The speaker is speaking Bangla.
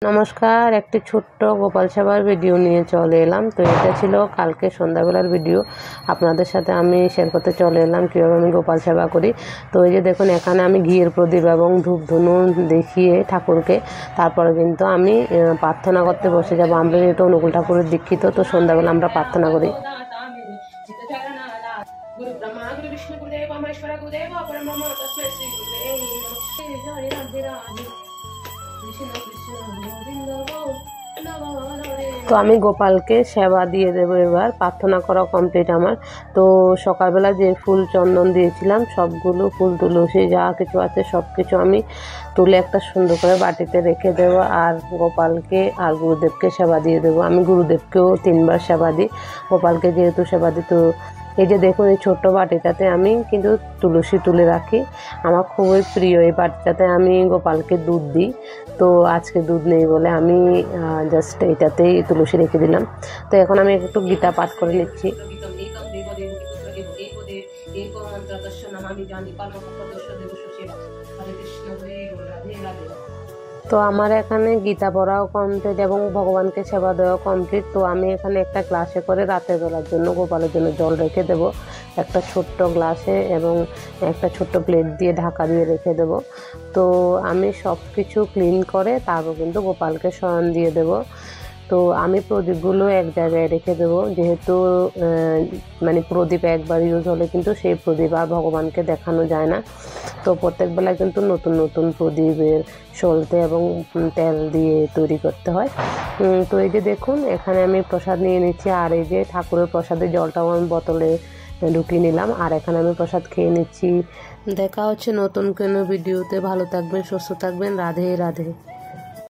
নমস্কার, একটি ছোট্ট গোপাল সেবার ভিডিও নিয়ে চলে এলাম। তো এটা ছিল কালকে সন্ধ্যাবেলার ভিডিও, আপনাদের সাথে আমি শেয়ার করতে চলে এলাম কীভাবে আমি গোপাল সেবা করি। তো এই যে দেখুন, এখানে আমি ঘিয়ের প্রদীপ এবং ধূপ ধুনো দেখিয়ে ঠাকুরকে তারপরে কিন্তু আমি প্রার্থনা করতে বসে যাবো। আমরা যেহেতু অনুকূল ঠাকুরের দীক্ষিত, তো সন্ধ্যাবেলা আমরা প্রার্থনা করি। গুরু ব্রহ্মা গুরু বিষ্ণু গুরুদেব মহেশ্বর গুরুদেব পরব্রহ্ম তস্मै শ্রী গুরুদেব নমঃ। তো আমি গোপালকে সেবা দিয়ে দেবো। এবার প্রার্থনা করা কমপ্লিট আমার। তো সকালবেলা যে ফুল চন্দন দিয়েছিলাম সবগুলো ফুল তুলসী যা কিছু আছে সব কিছু আমি তুলে একটা সুন্দর করে বাটিতে রেখে দেবো, আর গোপালকে আর গুরুদেবকে সেবা দিয়ে দেবো। আমি গুরুদেবকেও 3 বার সেবা দিই, গোপালকে যেহেতু সেবা দিই। তো এই যে দেখুন, এই ছোট্ট বাটিটাতে আমি কিন্তু তুলসী তুলে রাখি। আমার খুবই প্রিয় এই বাটিটাতে আমি গোপালকে দুধ দিই। তো আজকে দুধ নেই বলে আমি জাস্ট এইটাতেই তুলসী রেখে দিলাম। তো এখন আমি একটু গীতা পাঠ করে নিচ্ছি। তো আমার এখানে গীতা পড়াও কমপ্লিট এবং ভগবানকে সেবা দেওয়া কমপ্লিট। তো আমি এখানে একটা গ্লাসে করে রাতের বেলার জন্য গোপালের জন্য জল রেখে দেব একটা ছোট্ট গ্লাসে, এবং একটা ছোট্ট প্লেট দিয়ে ঢাকা দিয়ে রেখে দেব। তো আমি সব কিছু ক্লিন করে তারপর কিন্তু গোপালকে শয়ন দিয়ে দেব। তো আমি প্রদীপগুলো এক জায়গায় রেখে দেবো, যেহেতু মানে প্রদীপ একবার ইউজ হলে কিন্তু সেই প্রদীপ আর ভগবানকে দেখানো যায় না। তো প্রত্যেক বেলা কিন্তু নতুন নতুন প্রদীপের সলতে এবং তেল দিয়ে তৈরি করতে হয়। তো এই যে দেখুন, এখানে আমি প্রসাদ নিয়ে নিচ্ছি, আর এই যে ঠাকুরের প্রসাদের জলটাও আমি বোতলে ঢুকিয়ে নিলাম, আর এখানে আমি প্রসাদ খেয়ে নিচ্ছি। দেখা হচ্ছে নতুন কোনো ভিডিওতে। ভালো থাকবেন, সুস্থ থাকবেন। রাধে রাধে।